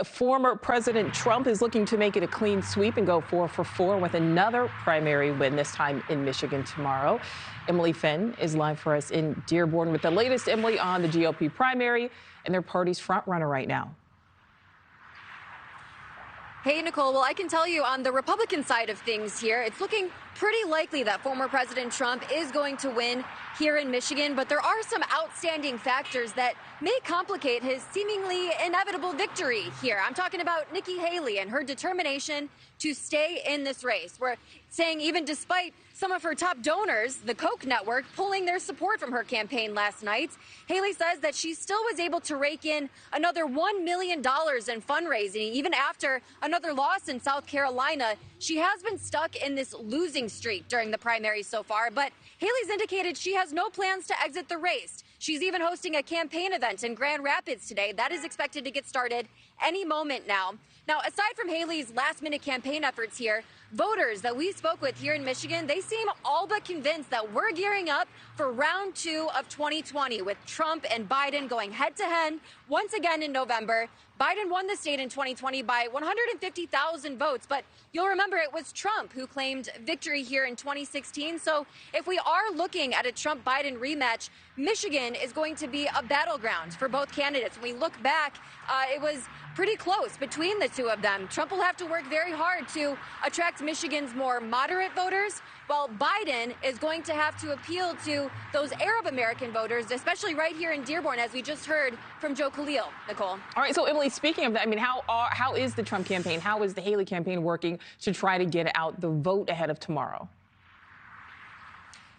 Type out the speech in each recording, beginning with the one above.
Former President Trump is looking to make it a clean sweep and go 4 for 4 with another primary win, this time in Michigan tomorrow. Emily Fenn is live for us in Dearborn with the latest, Emily, on the GOP primary and their party's frontrunner right now. Hey, Nichole. Well, I can tell you on the Republican side of things here, it's looking pretty likely that former President Trump is going to win here in Michigan, but there are some outstanding factors that may complicate his seemingly inevitable victory here. I'm talking about Nikki Haley and her determination to stay in this race. We're saying even despite some of her top donors, the Koch network, pulling their support from her campaign last night, Haley says that she still was able to rake in another $1 million in fundraising, even after another loss in South Carolina. She has been stuck in this losing streak during the primaries so far, but Haley's indicated she has no plans to exit the race. She's even hosting a campaign event in Grand Rapids today. That is expected to get started any moment now. Now, aside from Haley's last-minute campaign efforts here, voters that we spoke with here in Michigan, they seem all but convinced that we're gearing up for round 2 of 2020 with Trump and Biden going head-to-head once again in November. Biden won the state in 2020 by 150,000 votes, but you'll remember it was Trump who claimed victory here in 2016. So if we are looking at a Trump-Biden rematch, Michigan is going to be a battleground for both candidates. When we look back, it was pretty close between the two of them. Trump will have to work very hard to attract Michigan's more moderate voters, while Biden is going to have to appeal to those Arab American voters, especially right here in Dearborn, as we just heard from Joe Khalil. Nichole. All right, so Emily, speaking of that, I mean, how is the Trump campaign, how is the Haley campaign working to try to get out the vote ahead of tomorrow?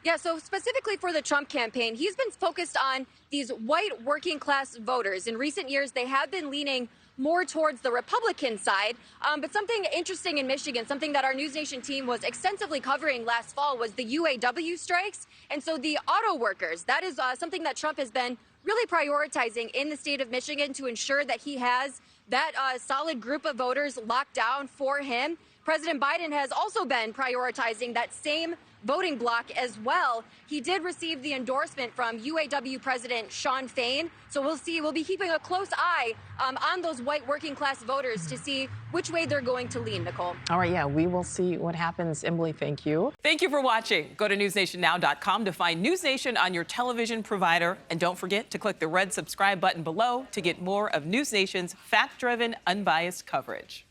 Yeah, so specifically for the Trump campaign, he's been focused on these white working class voters. In recent years, they have been leaning more towards the Republican side. But something interesting in Michigan, something that our NewsNation team was extensively covering last fall, was the UAW strikes. And so the auto workers, that is something that Trump has been really prioritizing in the state of Michigan to ensure that he has that solid group of voters locked down for him. President Biden has also been prioritizing that same voting bloc as well. He did receive the endorsement from UAW President Shawn Fain. So we'll be keeping a close eye on those white working class voters to see which way they're going to lean, Nichole. All right, yeah, we will see what happens. Emily, thank you. Thank you for watching. Go to newsnationnow.com to find NewsNation on your television provider. And don't forget to click the red subscribe button below to get more of NewsNation's fact-driven, unbiased coverage.